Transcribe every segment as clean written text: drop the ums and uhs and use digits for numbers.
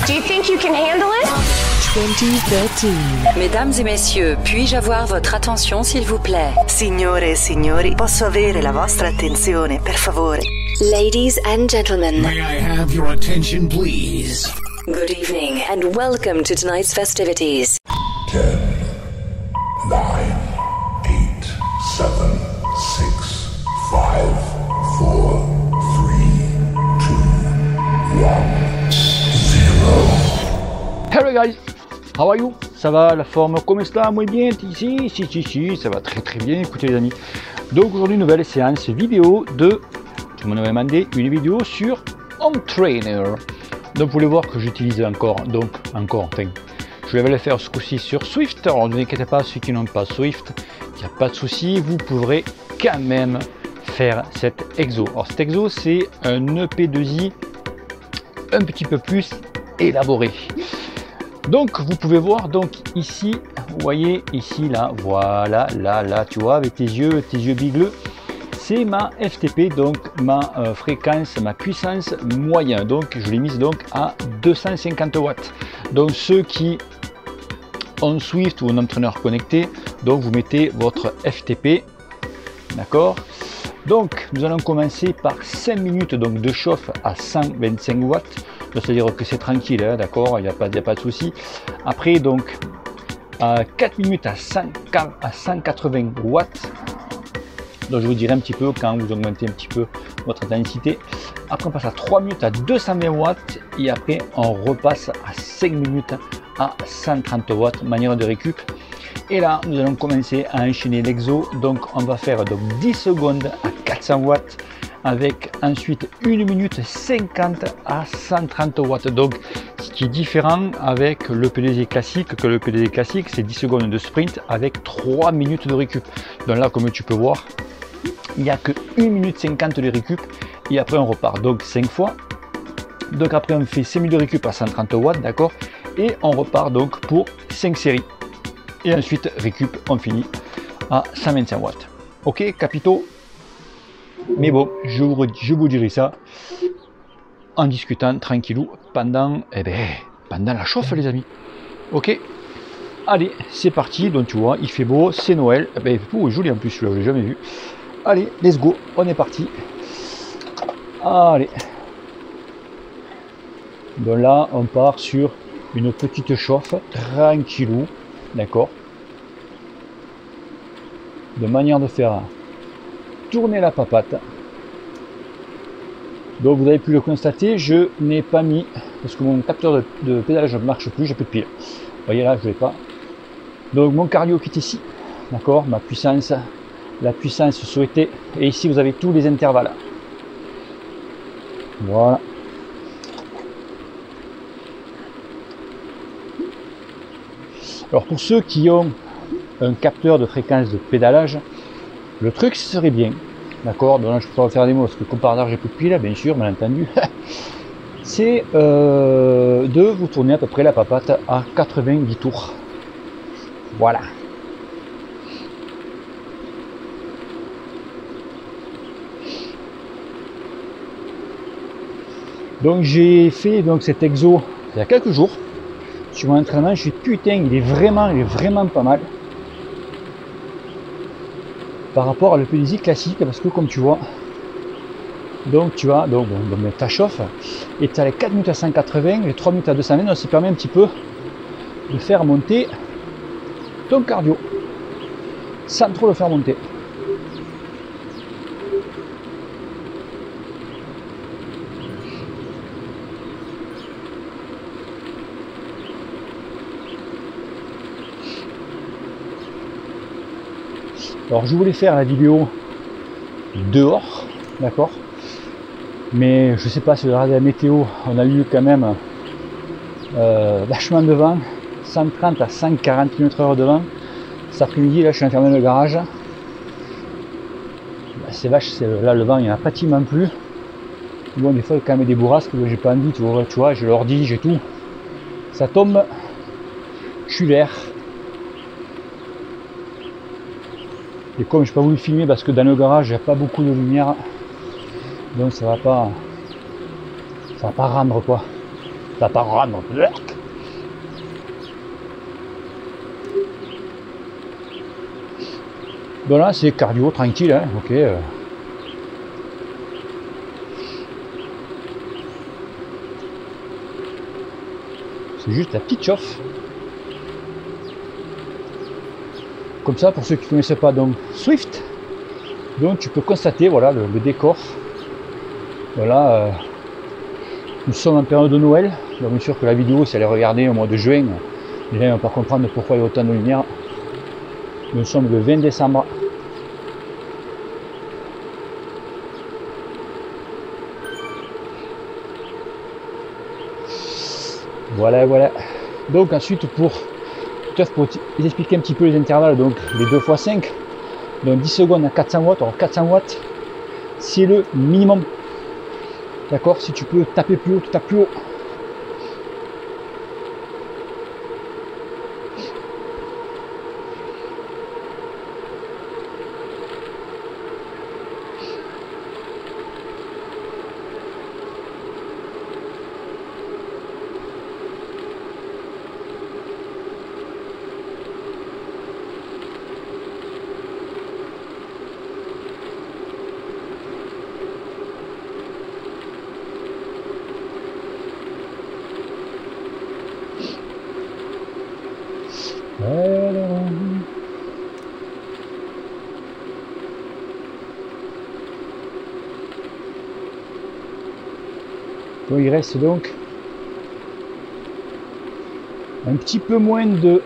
Do you think you can handle it? 2013. Mesdames et messieurs, puis-je avoir votre attention s'il vous plaît? Signore e signori, posso avere la vostra attenzione, per favore? Ladies and gentlemen, May I have your attention, please? good evening and welcome to tonight's festivities. 10, 9, 8, 7, 6, 5, 4, 3, 2, 1, 0. Hello guys, how are you? Ça va, la forme, comment ça? Muy bien, si, ça va très bien, écoutez les amis. Donc aujourd'hui, nouvelle séance vidéo de, je m'en avais demandé, une vidéo sur Home Trainer. Donc vous voulez voir que j'utilise encore, je vais le faire ce coup-ci sur Swift. Alors ne vous inquiétez pas, ceux qui n'ont pas Swift, il n'y a pas de souci, vous pourrez quand même faire cet exo. Alors cet exo, c'est un EP2I un petit peu plus élaboré. Donc vous pouvez voir donc ici, vous voyez ici là, voilà, là, tu vois, avec tes yeux bigleux, c'est ma FTP, donc ma fréquence, ma puissance moyen. Donc je l'ai mise donc à 250 watts. Donc ceux qui ont Swift ou un entraîneur connecté, donc vous mettez votre FTP, d'accord. Donc nous allons commencer par 5 minutes donc de chauffe à 125 watts. C'est-à-dire que c'est tranquille, hein, d'accord, il n'y a pas de souci. Après donc 4 minutes à 180 watts. Donc je vous dirai un petit peu quand vous augmentez un petit peu votre intensité. Après on passe à 3 minutes à 220 watts et après on repasse à 5 minutes à 130 watts, manière de récup. Et là nous allons commencer à enchaîner l'exo. Donc on va faire donc 10 secondes à 400 watts avec ensuite 1 minute 50 à 130 watts. Donc ce qui est différent avec le PDZ classique, que le PDZ classique c'est 10 secondes de sprint avec 3 minutes de récup. Donc là comme tu peux voir, il n'y a que 1 minute 50 de récup et après on repart donc 5 fois. Donc après on fait 5 minutes de récup à 130 watts, d'accord, et on repart donc pour 5 séries. Et ensuite récup, on finit à 125 watts. Ok, capito. Mais bon, je vous dirai ça en discutant tranquillou pendant la chauffe les amis. Ok, allez, c'est parti. Donc tu vois, il fait beau, c'est Noël. Oh, joli en plus, je l'avais jamais vu. Allez, let's go, on est parti. Allez. Donc là, on part sur une petite chauffe, tranquillou, d'accord. De manière de faire tourner la papate. Donc vous avez pu le constater, je n'ai pas mis, parce que mon capteur de pédalage ne marche plus, j'ai plus de pile. Vous voyez là, je ne l'ai pas. Donc mon cardio qui est ici, d'accord, ma puissance, la puissance souhaitée, et ici vous avez tous les intervalles. Voilà. Alors pour ceux qui ont un capteur de fréquence de pédalage, le truc ce serait bien, d'accord, donc là je peux pas faire des mots parce que comme par hasard j'ai plus de pile, bien sûr, bien entendu, c'est de vous tourner à peu près la papate à 90 tours. Voilà. Donc j'ai fait donc cet exo il y a quelques jours sur mon entraînement. Je suis putain, il est vraiment pas mal par rapport à le PDZ classique, parce que comme tu vois, donc tu as donc ta chauffe et tu as les 4 minutes à 180, les 3 minutes à 220, donc ça permet un petit peu de faire monter ton cardio sans trop le faire monter. Alors je voulais faire la vidéo dehors, d'accord, mais je sais pas si vous regardez la météo, on a eu quand même vachement de vent, 130 à 140 km/h de vent. Cet après-midi là je suis enfermé dans le garage, c'est vache, là le vent il n'y en a pratiquement plus. Bon, des fois il y a quand même des bourrasques, j'ai pas envie, tu vois, j'ai l'ordi, j'ai tout, ça tombe, je suis vert. Et comme je n'ai pas voulu filmer parce que dans le garage il n'y a pas beaucoup de lumière, donc ça va pas rendre quoi. Ça t'en rendre. Donc là, c'est cardio tranquille, hein, ok. C'est juste la petite chauffe. Comme ça, pour ceux qui ne connaissent pas, donc Swift, donc tu peux constater, voilà, le décor. Voilà, nous sommes en période de Noël, donc bien sûr que la vidéo, si elle est regardée au mois de juin, les gens ne vont pas comprendre pourquoi il y a autant de lumière. Nous sommes le 20 décembre. Voilà, voilà. Donc ensuite pour expliquer un petit peu les intervalles, donc les 2 x 5, donc 10 secondes à 400 watts. Alors 400 watts, c'est le minimum. D'accord, si tu peux taper plus haut, tu tapes plus haut. Donc il reste donc un petit peu moins de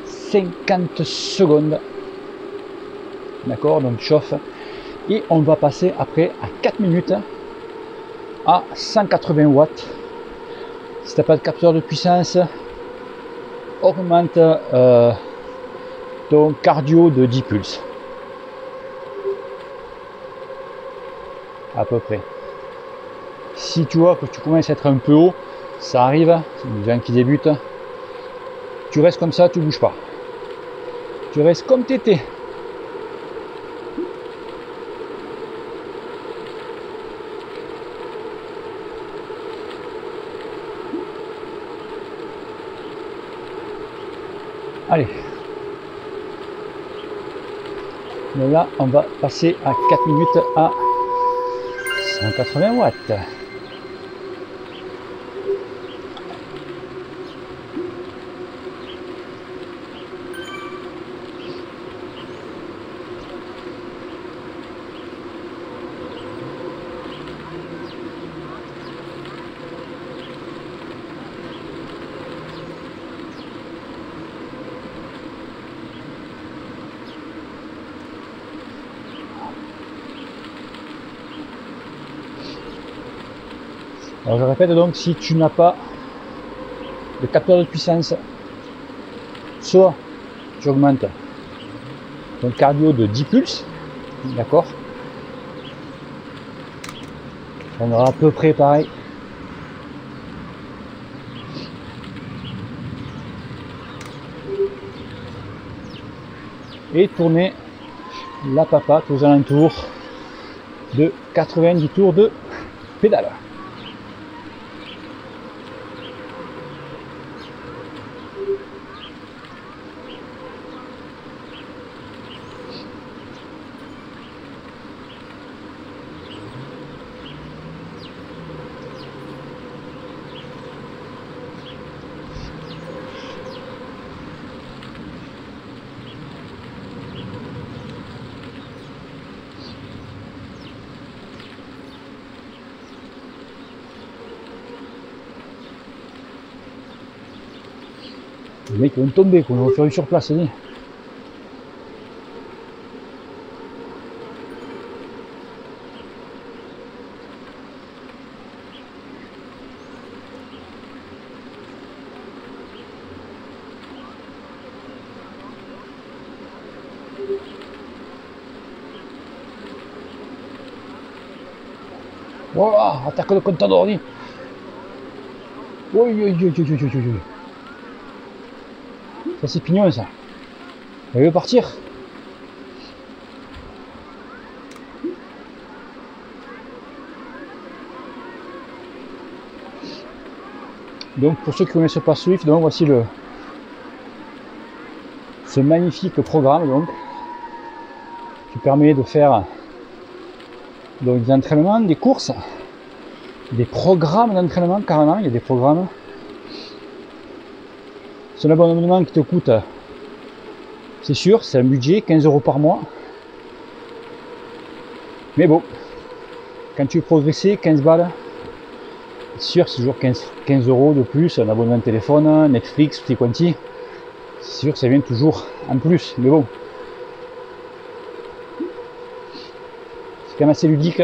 50 secondes. D'accord, donc chauffe. Et on va passer après à 4 minutes à 180 watts. Si tu n'as pas de capteur de puissance, augmente ton cardio de 10 pulses. À peu près. Si tu vois que tu commences à être un peu haut, ça arrive, c'est des gens qui débutent, tu restes comme ça, tu bouges pas. Tu restes comme tu étais. Allez. Donc là, on va passer à 4 minutes à 180 watts. Alors je répète donc, si tu n'as pas de capteur de puissance, soit tu augmentes ton cardio de 10 pulses, d'accord, on aura à peu près pareil. Et tourner la papate aux alentours de 90 tours de pédale. Les mecs vont tomber, qu'on va faire une surplace. Dis. Voilà, attaque le Contador, dis. Oui, oui, oui, oui, oui, oui. Ça c'est pignon ça. Il veut partir. Donc pour ceux qui ne connaissent pas Swift, donc voici ce magnifique programme donc, qui permet de faire donc, des entraînements, des courses, des programmes d'entraînement carrément. Il y a des programmes. C'est un abonnement qui te coûte, c'est sûr, c'est un budget, 15 € par mois. Mais bon, quand tu veux progresser, 15 balles, c'est sûr, c'est toujours 15 € de plus, un abonnement de téléphone, Netflix, tout quanti. C'est sûr que ça vient toujours en plus, mais bon. C'est quand même assez ludique.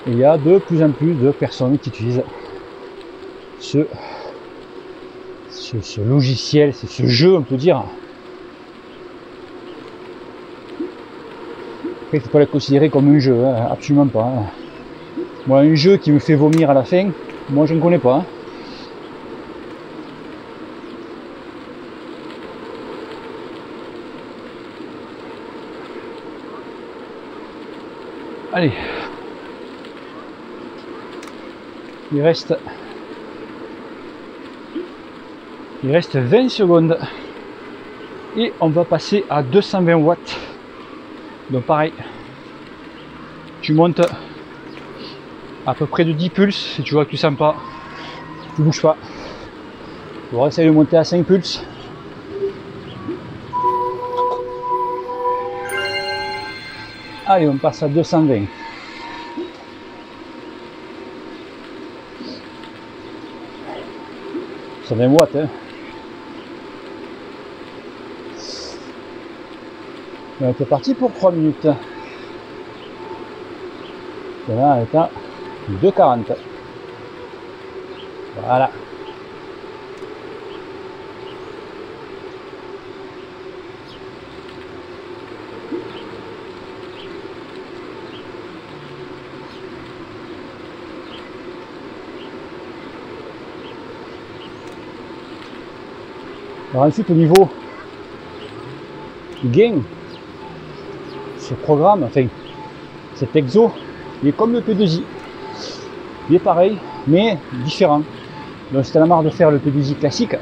Et il y a de plus en plus de personnes qui utilisent ce logiciel, c'est ce jeu, on peut dire. Après, il ne faut pas le considérer comme un jeu, hein, absolument pas. Hein. Moi, un jeu qui me fait vomir à la fin, moi je ne connais pas. Hein. Allez, il reste 20 secondes et on va passer à 220 watts. Donc pareil, tu montes à peu près de 10 pulses. Si tu vois que tu sens pas, tu bouges pas. On va essayer de monter à 5 pulses. Allez, on passe à 220. Ça 20 watts, hein. Et on est parti pour 3 minutes. Et là, on est à 2,40. Voilà. Alors ensuite au niveau du gain, ce programme, enfin cet exo, il est comme le P2i. Il est pareil, mais différent. Donc si tu as la marre de faire le P2i classique,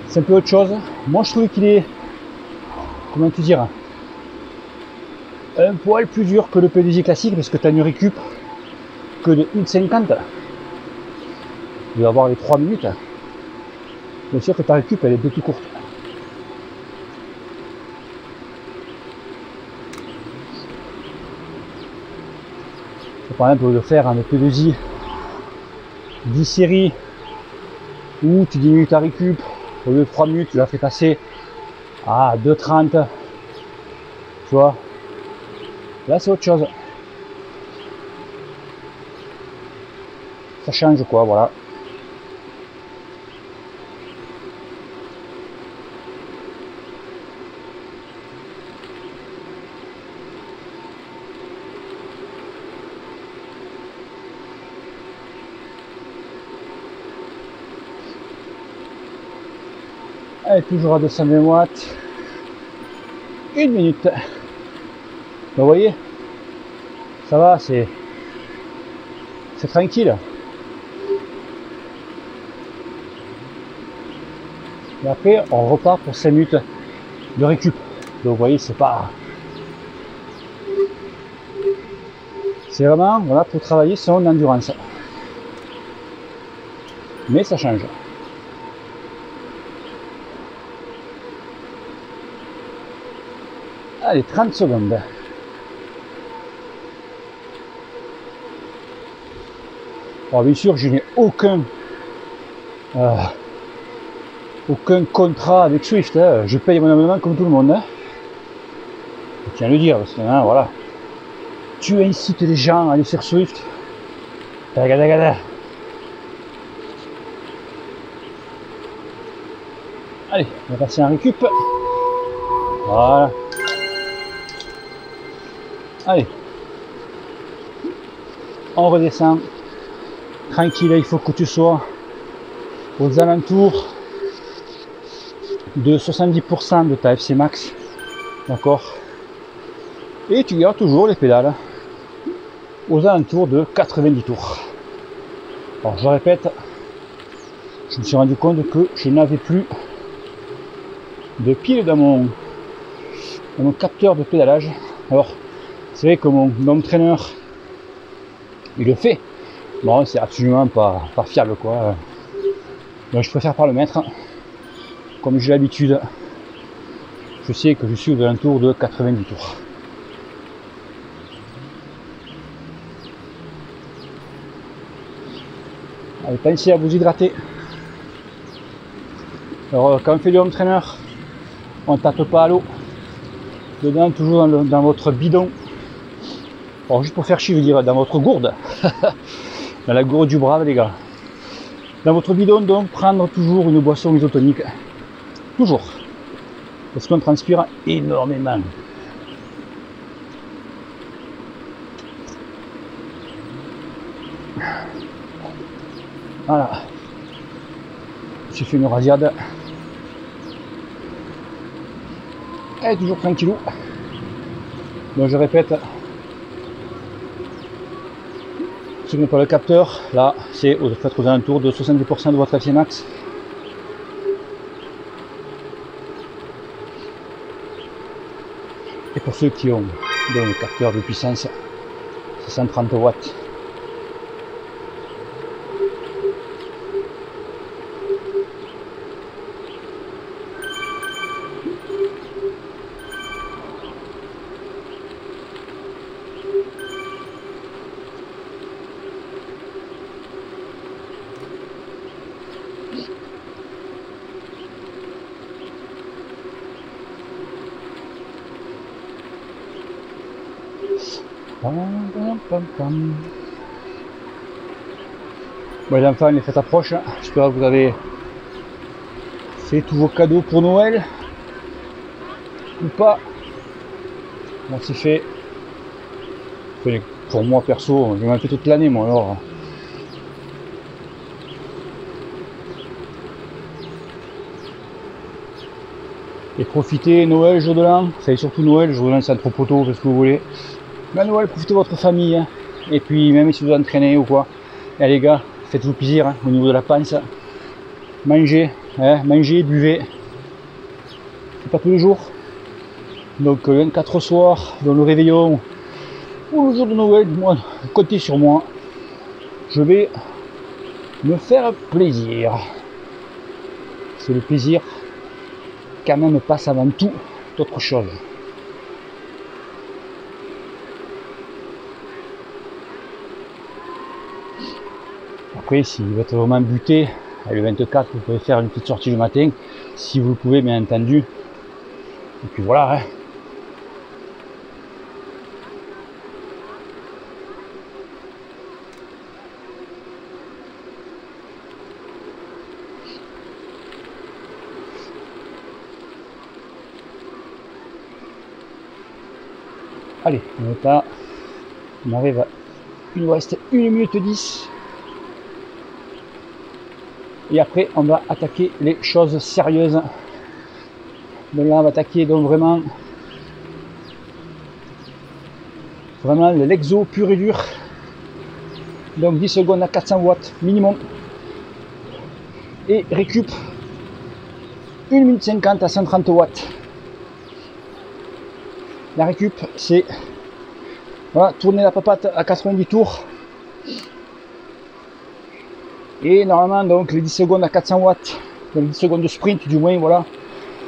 c'est un peu autre chose. Moi je trouve qu'il est, comment te dire, un poil plus dur que le P2i classique parce que tu as une récup que de 1,50. Il va avoir les 3 minutes. Bien sûr que ta récup elle est beaucoup plus courte. Par exemple de faire un P2i 10 séries où tu diminues ta récup au lieu de 3 minutes, tu la fais passer à 2,30. Tu vois, là c'est autre chose. Ça change quoi, voilà. Allez, toujours à 220 watts. 1 minute. Vous voyez, ça va, c'est tranquille. Et après, on repart pour 5 minutes de récup. Donc vous voyez, c'est pas... C'est vraiment, voilà, pour travailler son endurance. Mais ça change. Allez, 30 secondes. Alors bien sûr, je n'ai aucun contrat avec Swift. Hein. Je paye mon abonnement comme tout le monde. Hein. Je tiens à le dire, parce que hein, voilà. Tu incites les gens à aller sur Swift. Allez, on va passer en récup. Voilà. Allez, on redescend. Tranquille, il faut que tu sois aux alentours de 70% de ta FC Max. D'accord. Et tu gardes toujours les pédales. aux alentours de 90 tours. Alors je répète, je me suis rendu compte que je n'avais plus de pile dans mon capteur de pédalage. Alors c'est vrai que mon traîneur il le fait, bon c'est absolument pas fiable quoi, donc je préfère pas le mettre. Comme j'ai l'habitude, je sais que je suis aux alentours de 90 tours. Allez, pensez à vous hydrater. Alors quand on fait du home trainer, on ne tape pas à l'eau. Dedans, toujours dans votre bidon. Alors juste pour faire chier, je veux dire dans votre gourde. Dans la gourde du brave les gars. Dans votre bidon, donc prendre toujours une boisson isotonique. Toujours. Parce qu'on transpire énormément. Voilà. J'ai fait une rasiade. Elle est toujours tranquillou. Donc je répète. Ce n'est pas le capteur. Là, c'est aux alentours de 70% de votre FC max. Et pour ceux qui ont donc, le capteur de puissance, c'est 130 watts. Bon les enfants, les fêtes approchent, j'espère que vous avez fait tous vos cadeaux pour Noël ou pas. Bon c'est fait. Pour moi perso, je m'en fais toute l'année moi alors. Et profitez Noël, jour de l'an, c'est surtout Noël, jour de l'an c'est trop poteau, faites ce que vous voulez. Mais Noël, profitez de votre famille, hein. Et puis même si vous entraînez ou quoi, et les gars, faites-vous plaisir hein, au niveau de la panse. Mangez, hein, mangez, buvez. C'est pas tous les jours. Donc le 24 au soir, dans le réveillon, ou le jour de Noël, moi, comptez sur moi. Je vais me faire plaisir. C'est le plaisir quand même passe avant tout d'autre chose. Après, si vous êtes vraiment buté, le 24, vous pouvez faire une petite sortie le matin, si vous le pouvez, bien entendu. Et puis voilà. Hein. Allez, on est là. On arrive à... Il nous reste 1 minute 10. Et après, on va attaquer les choses sérieuses. Donc là, on va attaquer donc vraiment l'exo pur et dur. Donc 10 secondes à 400 watts minimum. Et récup 1 minute 50 à 130 watts. La récup, c'est voilà, tourner la papate à 90 tours. Et normalement, donc les 10 secondes à 400 watts, donc 10 secondes de sprint du moins, voilà,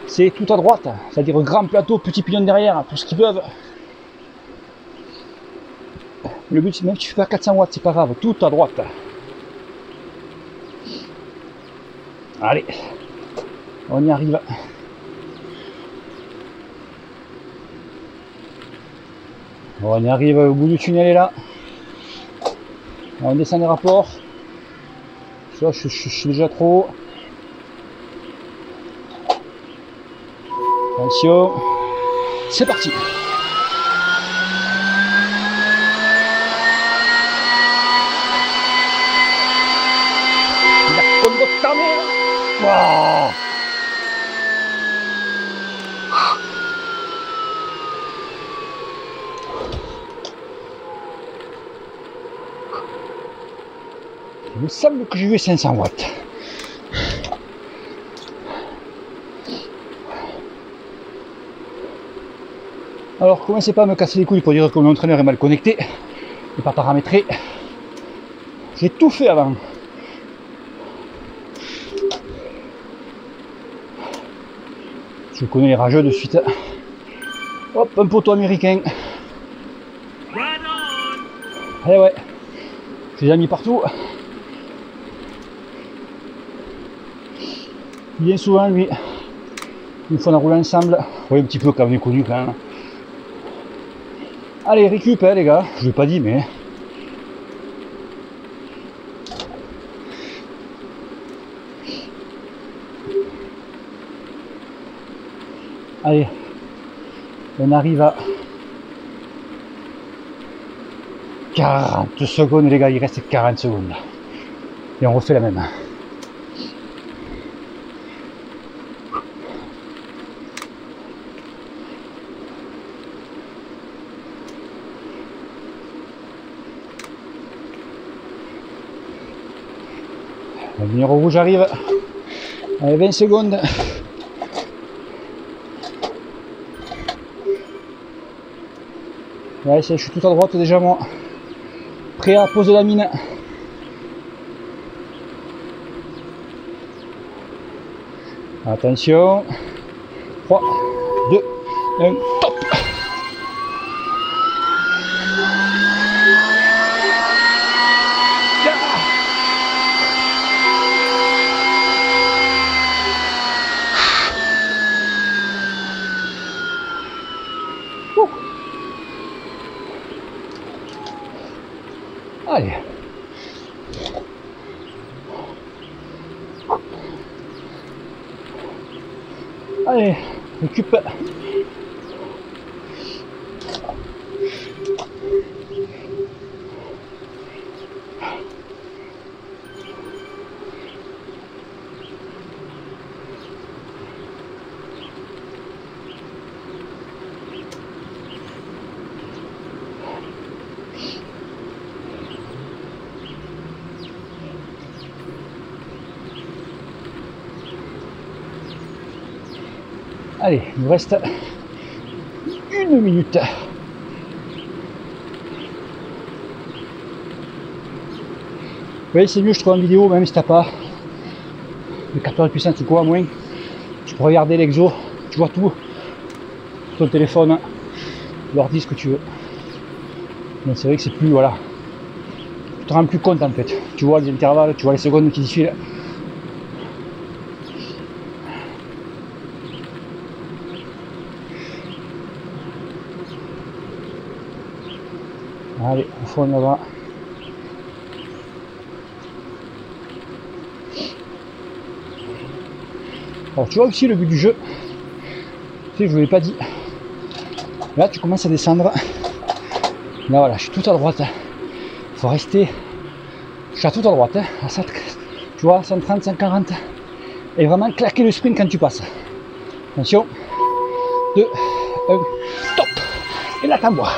c'est tout à droite, c'est-à-dire grand plateau, petit pignon derrière, pour ce qu'ils peuvent. Le but, même si tu fais pas 400 watts, c'est pas grave, tout à droite. Allez, on y arrive. On y arrive au bout du tunnel, est là. On descend les rapports. Ça, je suis déjà trop haut. Attention. C'est parti. La combo de ta mère. Wow. Il me semble que j'ai vu 500 watts. Alors, commencez pas à me casser les couilles pour dire que mon entraîneur est mal connecté et pas paramétré. J'ai tout fait avant. Je connais les rageux de suite. Hop, un poteau américain. Eh ouais, je les ai mis partout. Bien souvent, lui, une fois on a roulé ensemble, oui, un petit peu quand on est connu quand même. Allez, récup, hein, les gars, je l'ai pas dit, mais. Allez, on arrive à 40 secondes, les gars, il reste 40 secondes. Et on refait la même. La lumière rouge arrive. Allez, 20 secondes. Ouais, je suis tout à droite déjà, moi. Prêt à poser la mine. Attention. 3, 2, 1, top. Allez. Allez, récup. Allez, il nous reste 1 minute. Oui, c'est mieux, je trouve, en vidéo, même si t'as pas le capteur de puissance ou quoi, à moins. Tu peux regarder l'exo, tu vois tout sur ton téléphone, l'ordi, ce que tu veux. Mais c'est vrai que c'est plus, voilà, tu te rends plus compte en fait. Tu vois les intervalles, tu vois les secondes qui défilent. Allez, au fond là-bas. Alors tu vois aussi le but du jeu, tu sais, je ne vous l'ai pas dit. Là tu commences à descendre. Là voilà, je suis tout à droite. Il faut rester. Je suis à tout à droite. À 7, tu vois, 130, 140. Et vraiment claquer le sprint quand tu passes. Attention. 2, 1, top. Et là t'envoies.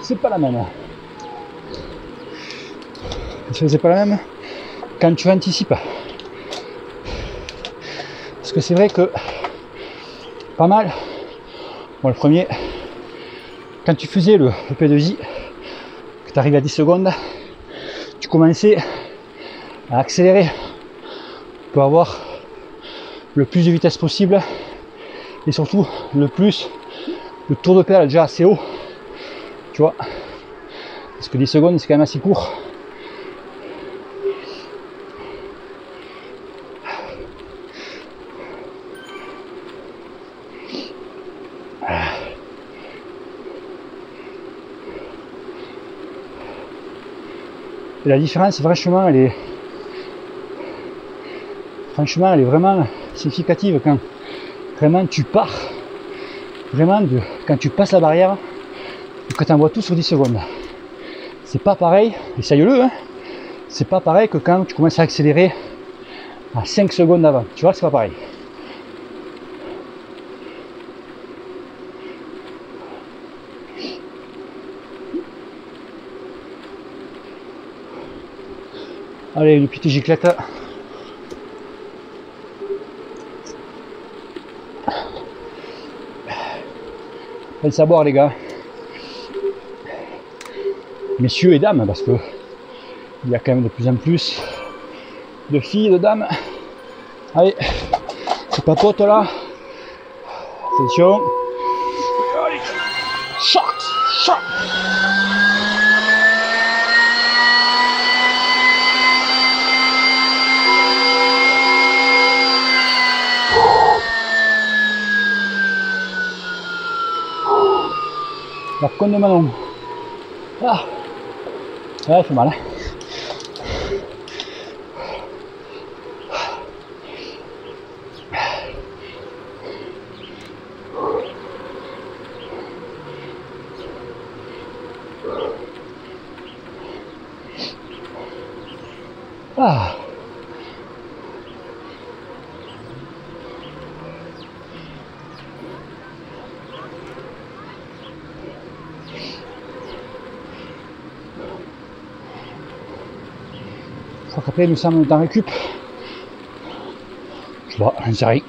C'est pas la même. C'est pas la même quand tu anticipes. Parce que c'est vrai que pas mal. Bon, le premier, quand tu faisais le P2I, que tu arrives à 10 secondes, tu commençais à accélérer pour avoir le plus de vitesse possible et surtout le tour de pédale déjà assez haut, tu vois, parce que 10 secondes c'est quand même assez court. Et la différence, franchement, elle est vraiment significative quand vraiment tu pars, vraiment quand tu passes la barrière et que tu envoies tout sur 10 secondes. c'est pas pareil, essaye-le, hein. C'est pas pareil que quand tu commences à accélérer à 5 secondes avant. Tu vois, c'est pas pareil. Allez, une petite giclette. Pensez à boire, les gars. Messieurs et dames, parce que il y a quand même de plus en plus de filles, de dames. Allez, c'est papote là. Attention. Allez. Shot, shot. La conne de Manon. Ah, ouais, il fait mal. Hein. Ah. Je crois qu'après nous sommes dans récup. Je vois, j'en sais rien.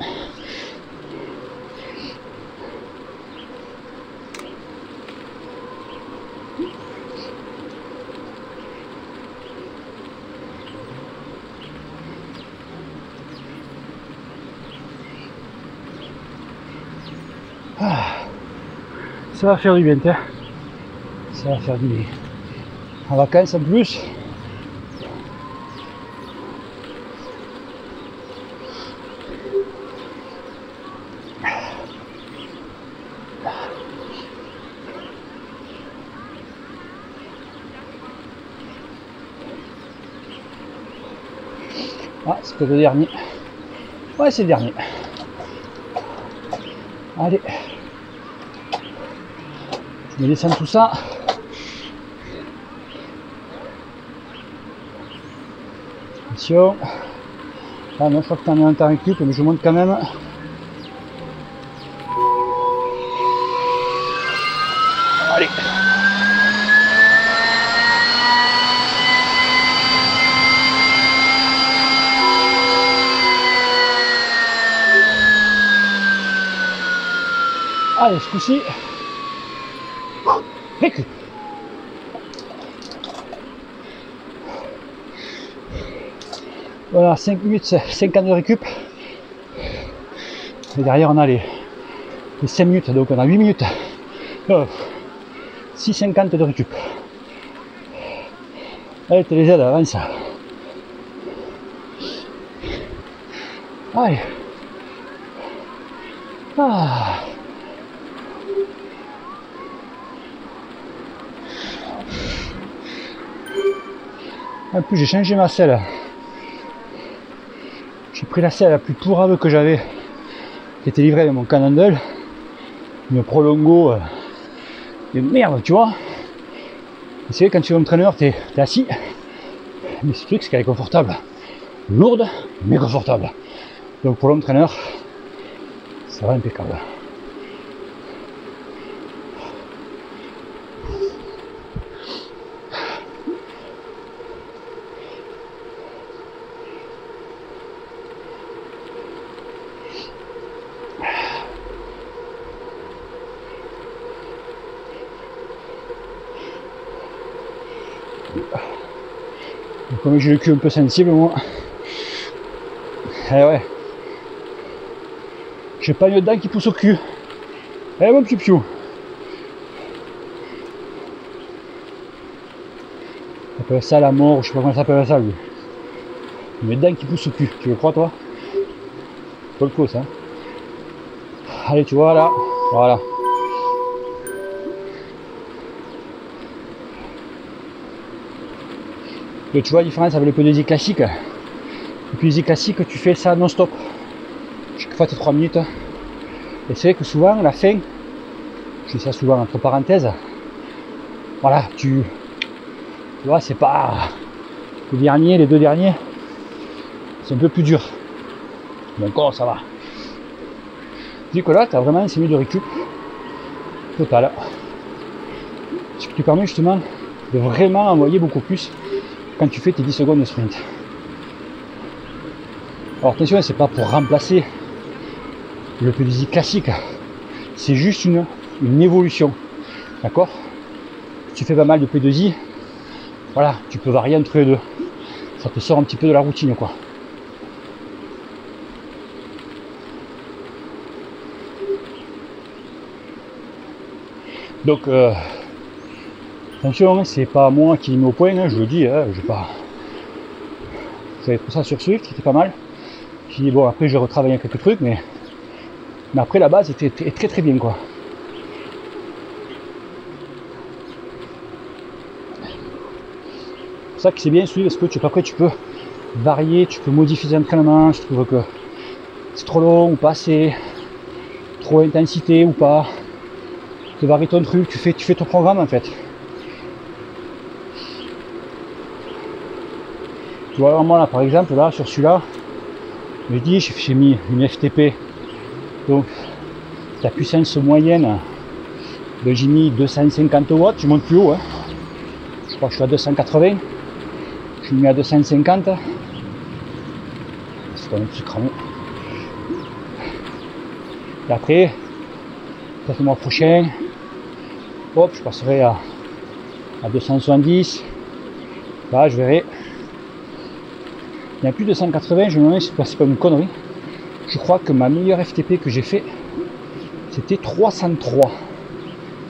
Ah, ça va faire du bien, tiens. Ça va faire du bien. En vacances en plus. Ah, c'est peut-être le dernier. Ouais, c'est le dernier. Allez. Je me descends tout ça. Attention. Ah non, je crois que t'en as un temps récup, mais je monte quand même. Allez. Allez, ce coup-ci, récup. Voilà, 5 minutes 50 de récup. Et derrière, on a les 5 minutes, donc on a 8 minutes. 6,50 de récup. Allez, t'es les aides, avance. Allez. Ah. En plus, j'ai changé ma selle. J'ai pris la selle la plus pourrave que j'avais, qui était livrée avec mon Cannondale. Une Prolongo de merde, tu vois. Et c'est vrai, quand tu es entraîneur, t'es assis. Mais ce truc, c'est qu'elle est confortable. Lourde, mais confortable. Donc pour l'entraîneur, ça va impeccable. Comme j'ai le cul un peu sensible, moi, eh ouais, j'ai pas une dent qui pousse au cul. Eh mon petit piou, on appelle ça la mort, je sais pas comment ça s'appelle ça lui. Une dent qui pousse au cul, tu le crois toi? Pas le faux ça. Allez, tu vois là, voilà. Et tu vois la différence avec le PDZ classique. Le PDZ classique, tu fais ça non-stop. Chaque fois, tu 3 minutes. Et c'est vrai que souvent, la fin, je dis ça souvent entre parenthèses, voilà, tu Tu vois, c'est pas les derniers, les deux derniers, c'est un peu plus dur. Bon, encore ça va. Vu que là, tu as vraiment un semi de récup total. Ce qui te permet justement de vraiment envoyer beaucoup plus quand tu fais tes 10 secondes de sprint. Alors attention, c'est pas pour remplacer le P2I classique, c'est juste une évolution. D'accord? Si tu fais pas mal de P2I, voilà, tu peux varier entre les deux. Ça te sort un petit peu de la routine, quoi. Donc, attention, c'est pas moi qui mets au point, hein, je le dis, je vais pas. J'avais fait ça sur Swift, c'était pas mal. Puis bon, après j'ai retravaillé quelques trucs, mais après la base était très très bien, quoi. C'est ça que c'est bien Swift, parce que après tu peux varier, tu peux modifier les entraînements. Je trouve que c'est trop long ou pas assez, trop intensité ou pas. Tu varies ton truc, tu fais ton programme en fait. Tu vois, vraiment là par exemple, là sur celui-là, je dis j'ai mis une FTP, donc la puissance moyenne, j'ai mis 250 watts, je monte plus haut, hein. Je crois que je suis à 280, je suis mis à 250, c'est quand même plus cramé. Et après, peut-être le mois prochain, hop, je passerai à 270, là je verrai. Il y a plus de 180, je me demande si c'est pas une connerie. Je crois que ma meilleure FTP que j'ai fait, c'était 303.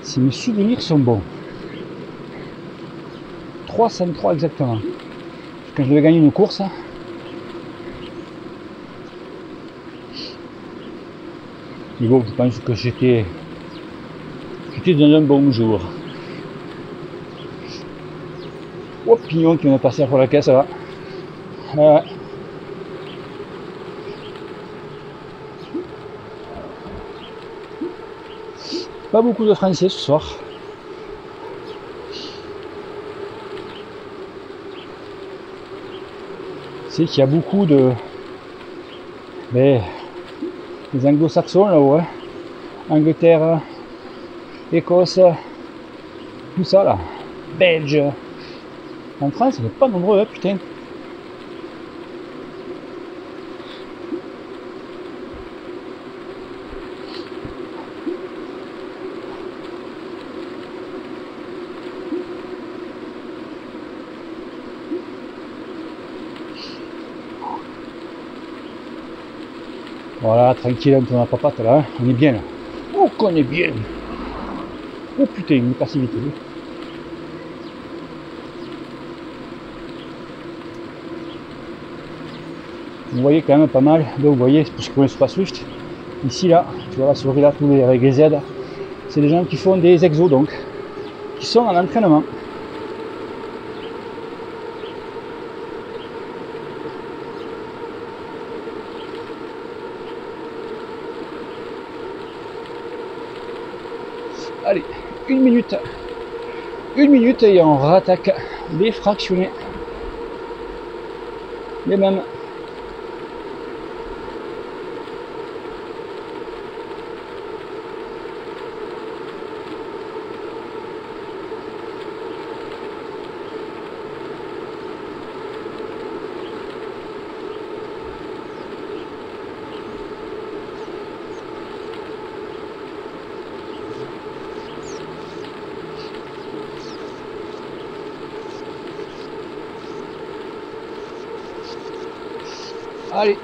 Si mes souvenirs sont bons. 303 exactement. Quand je devais gagner une course. Mais bon, je pense que j'étais dans un bon jour. Oh, pignon qui vient de passer pour la caisse, ça va. Pas beaucoup de Français ce soir. C'est qu'il y a beaucoup de des anglo-saxons là-haut, hein. Angleterre, Écosse, tout ça là, Belge. En France, on n'est pas nombreux, hein, putain. Voilà, tranquille, on tourne la papate là, hein. On est bien là. Oh qu'on est bien. Oh putain, il est passé vite lui. Vous voyez quand même pas mal, donc vous voyez, pour ceux qui connaissent pas Swift, ici là, tu vois la souris là, tous les avec les Z, c'est des gens qui font des exos donc, qui sont en entraînement. Allez, une minute et on rattaque les fractionnés. Les mêmes. Allez.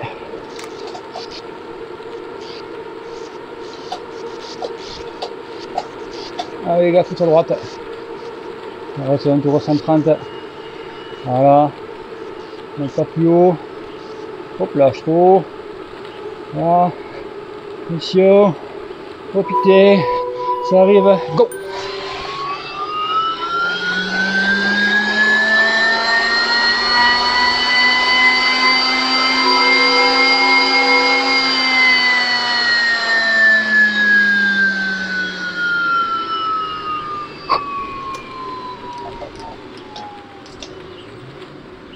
Allez les gars, tout à droite. On va faire un tour à 130. Voilà. On pas plus haut. Hop là, je trouve. Voilà. Mission. Oh putain. Ça arrive. Go.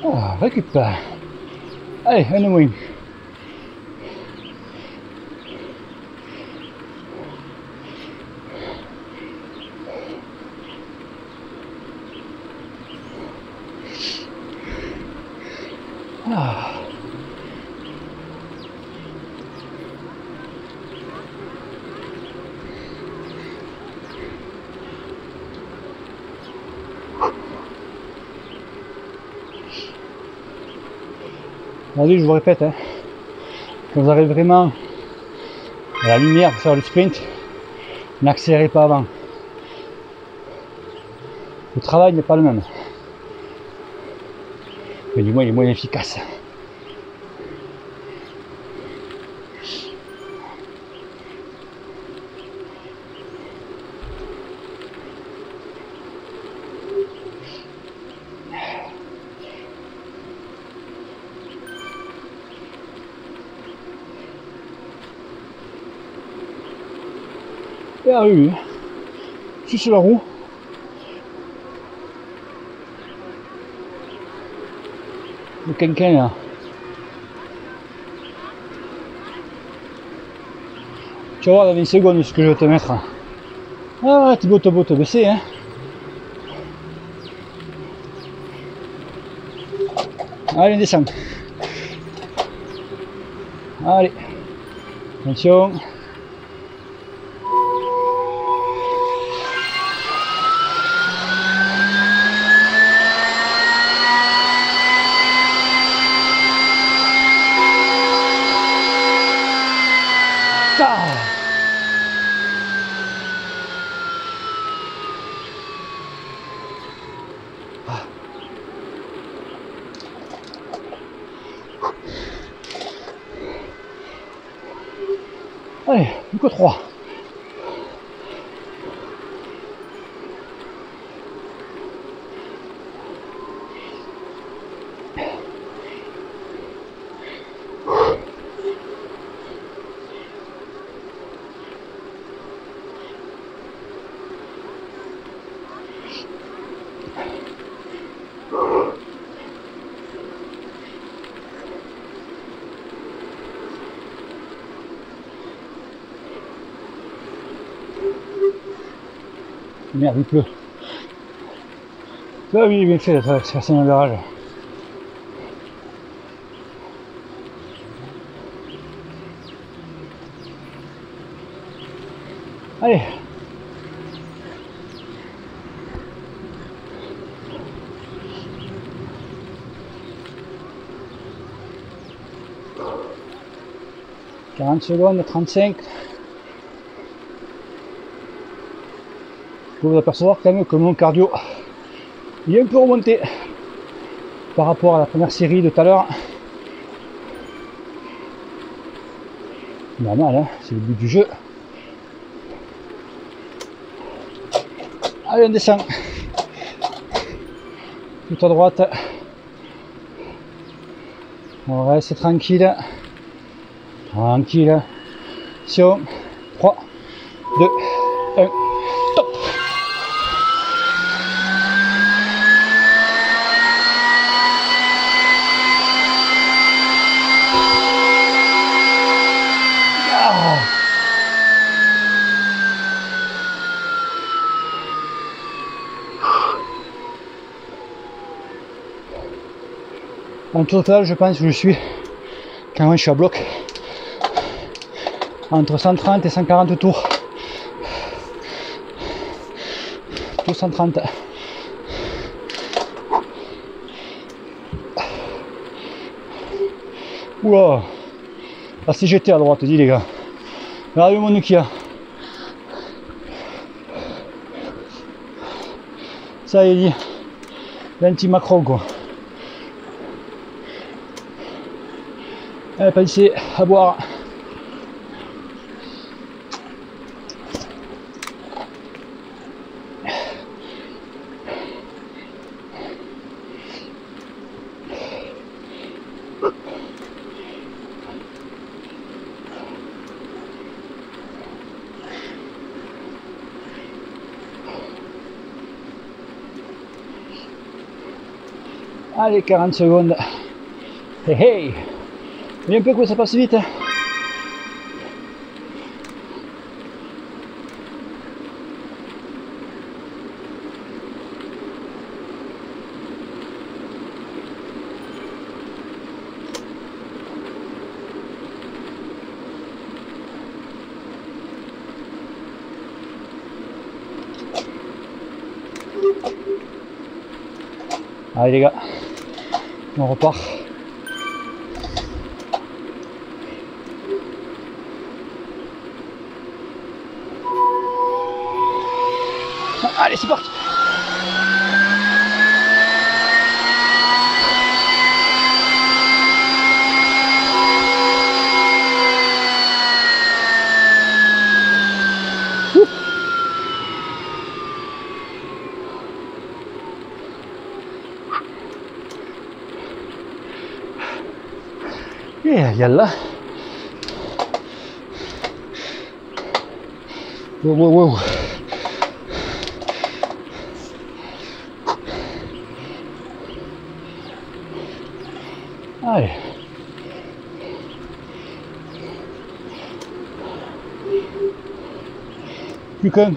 Ah, récupère. Allez, un de moins. Ah. Aujourd'hui, je vous répète, hein, quand vous arrivez vraiment à la lumière pour faire le sprint, n'accélérez pas avant. Le travail n'est pas le même. Mais du moins, il est moins efficace. Ah oui, je suis sur la roue. Le quinquin là. Tu vas voir dans une seconde ce que je vais te mettre. Ah, Thibaut, t'as beau te baisser, hein. Allez, descend. Allez. Attention. Allez, plus que 3. Merde, il pleut. Ah oui, bien fait de traverser un virage. Allez. « 40 secondes, 35. Vous apercevoir quand même que mon cardio il est un peu remonté par rapport à la première série de tout à l'heure. Normal, hein, c'est le but du jeu. Allez, on descend. Tout à droite. On reste tranquille. Tranquille. Attention. 3, 2, 1. En total, je pense que je suis, quand je suis à bloc, entre 130 et 140 tours. Tout 130. Oula, la CGT à droite, dis les gars. Regardez mon Nokia. Ça y est, dit. L'anti-macro quoi. Allez, pensez à boire. Allez, 40 secondes. Hey hey. Vous voyez un peu que ça passe vite, hein. Allez les gars, on repart. Allez, c'est parti. يلا واو allez plus qu'un.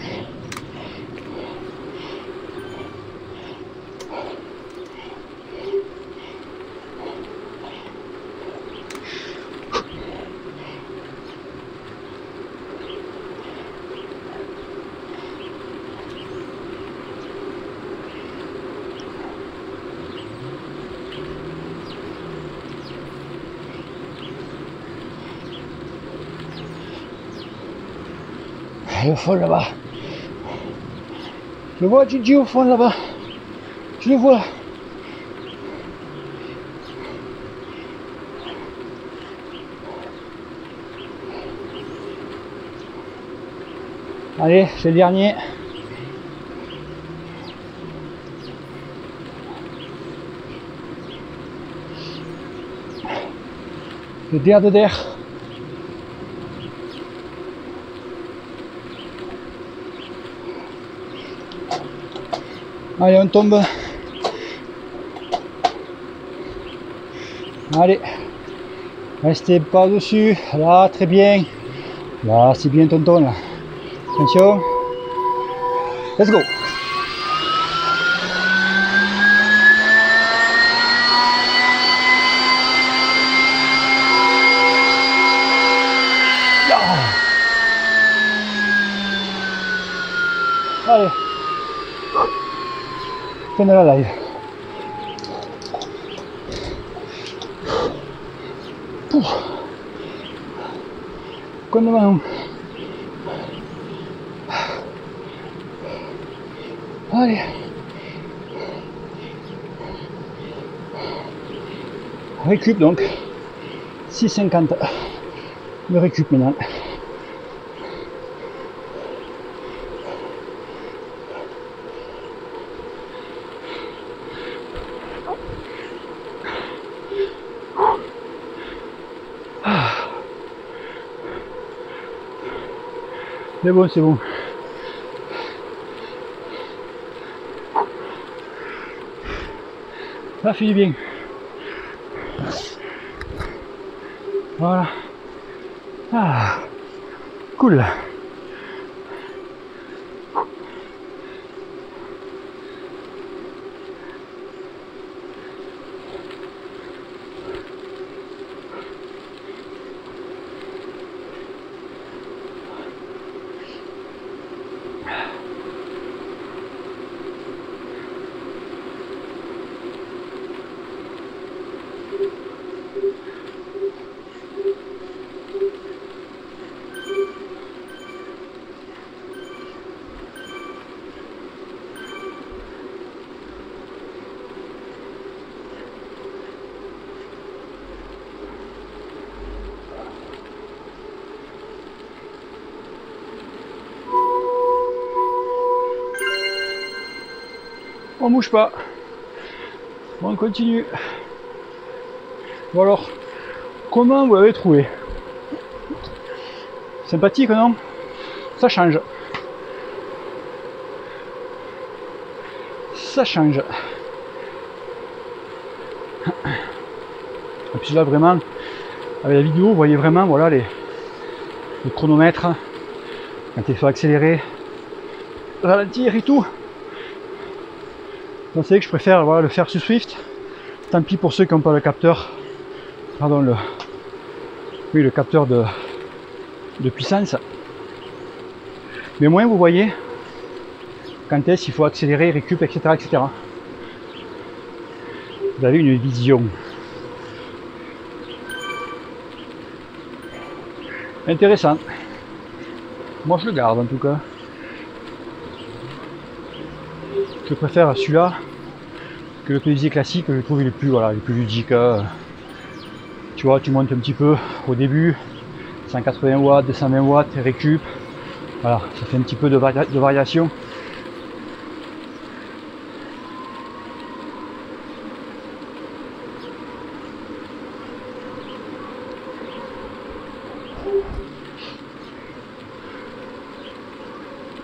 Au fond là-bas. Je vois Gigi au fond là-bas. Je le vois. Allez, c'est le dernier. Le der de der. Allez, on tombe. Allez. Restez pas dessus. Là, très bien. Là, c'est bien tonton là. Attention. Let's go. Allez. Fin de la live. Con la mano. Allez. Récup donc. 6,50. Le récup maintenant. C'est bon, c'est bon. Ça fait du bien. Voilà. Ah, cool. On bouge pas. Bon, on continue. Bon alors, comment vous l'avez trouvé? Sympathique, non? Ça change. Ça change. Et puis là vraiment, avec la vidéo, vous voyez vraiment voilà, les chronomètres, quand il faut accélérer, ralentir et tout. Vous savez que je préfère voilà, le faire sur Swift. Tant pis pour ceux qui n'ont pas le capteur, pardon, le capteur de puissance. Mais au moins vous voyez quand est-ce qu'il faut accélérer, récup, etc., etc. Vous avez une vision. Intéressant. Moi je le garde en tout cas. Je préfère celui-là que le plaisir classique, je trouve il est plus, voilà, il est plus ludique. Tu vois, tu montes un petit peu au début, 180 watts, 220 watts, récup. Voilà, ça fait un petit peu de variation.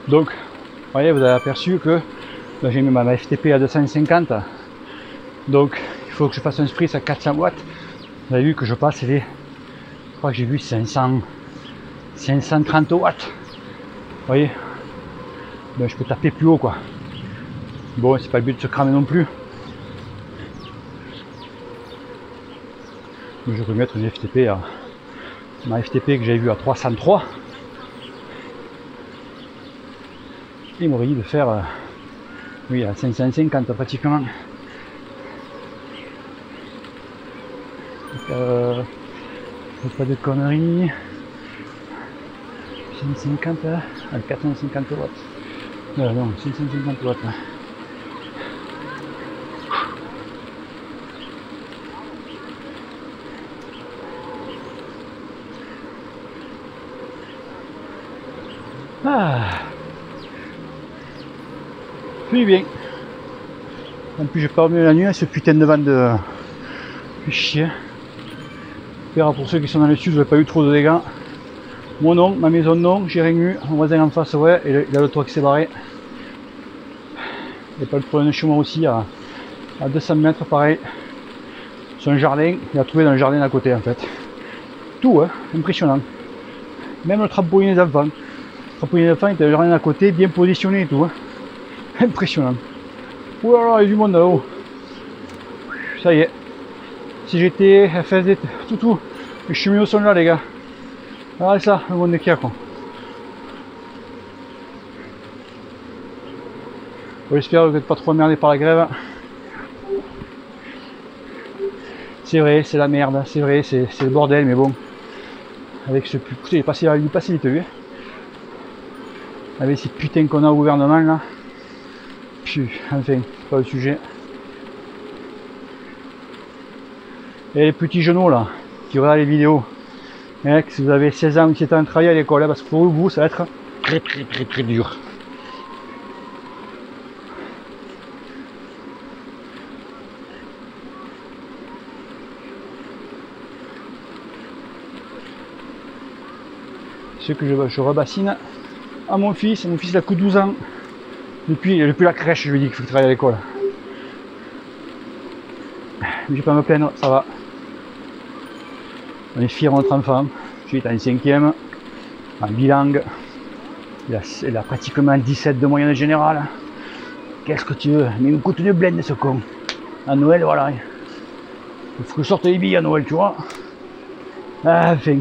Donc, vous voyez, vous avez aperçu que j'ai mis ma FTP à 250. Donc, il faut que je fasse un sprint à 400 watts. Vous avez vu que je passe les, je crois que j'ai vu 530 watts. Vous voyez, ben, je peux taper plus haut quoi. Bon, c'est pas le but de se cramer non plus. Mais je vais mettre une FTP à ma FTP que j'avais vu à 303. Il m'aurait dit de faire oui à 550 pratiquement. Pas de conneries. 550 à 450 watts. Non, 550 watts. Ah, plus bien. En plus, j'ai pas remis la nuit à ce putain de vent de chien. Pour ceux qui sont dans le sud, vous n'avez pas eu trop de dégâts. Moi non, ma maison non, j'ai rien eu. Mon voisin en face, ouais, et il a le toit qui s'est barré. Il n'y a pas le problème chez moi aussi, à 200 mètres, pareil. Son jardin, il a trouvé dans le jardin à côté en fait. Tout, hein, impressionnant. Même le trampoline des enfants. Le trampoline des enfants, il était dans le jardin à côté, bien positionné et tout. Hein. Impressionnant. Ouh là là, il y a du monde là-haut. Ça y est. CGT, FSD, tout. Les cheminots sont là les gars. Ah ça, le monde qu'il y a quoi. J'espère que vous n'êtes pas trop emmerdés par la grève. C'est vrai, c'est la merde, c'est vrai, c'est le bordel, mais bon. Avec ce putain, il est passé vite lui. Avec ces putains qu'on a au gouvernement là. Puis, enfin, pas le sujet. Et les petits genoux là, qui regardent les vidéos. Et si vous avez 16 ans ou 17 ans de travailler à l'école, parce que pour vous, ça va être très dur. Ce que je rebassine à mon fils il a que 12 ans. Depuis la crèche, je lui dis qu'il faut qu'il travaille à l'école. Je vais pas me plaindre, ça va. On est fiers de notre enfant. Je suis en 5e, en bilingue. Il a pratiquement 17 de moyenne générale. Qu'est-ce que tu veux? Mais il me coûte une blende ce con. À Noël, voilà. Il faut que je sorte les billes à Noël, tu vois. Ah, enfin.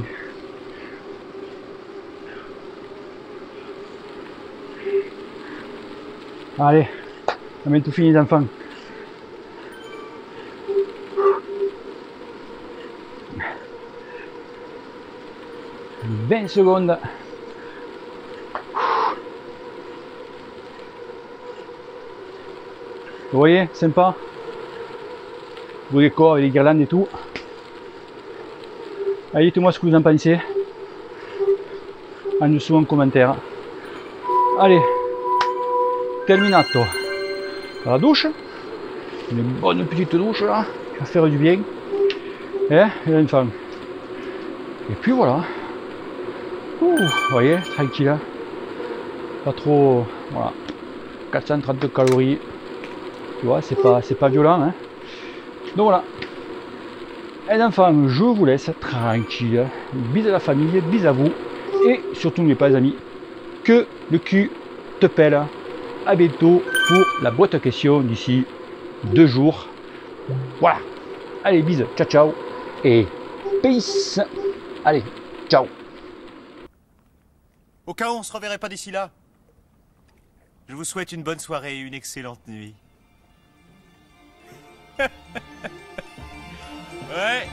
Allez, on a tout fini les enfants. « 20 secondes. Vous voyez, sympa. Beau décor avec les guirlandes et tout. Allez, dites-moi ce que vous en pensez. En dessous en commentaire. Allez. Terminato. La douche. Une bonne petite douche là. Qui va faire du bien. Et l'enfant. Et puis voilà. Ouh, vous voyez, tranquille. Hein. Pas trop. Voilà. 430 calories. Tu vois, c'est pas violent. Hein. Donc voilà. Les enfants, je vous laisse tranquille. Bisous à la famille, bisous à vous. Et surtout, n'oubliez pas les amis, que le cul te pèle. À bientôt pour la boîte à questions d'ici 2 jours. Voilà. Allez, bisous, ciao ciao. Et peace. Allez, ciao. Au cas où on ne se reverrait pas d'ici là, je vous souhaite une bonne soirée et une excellente nuit. Ouais.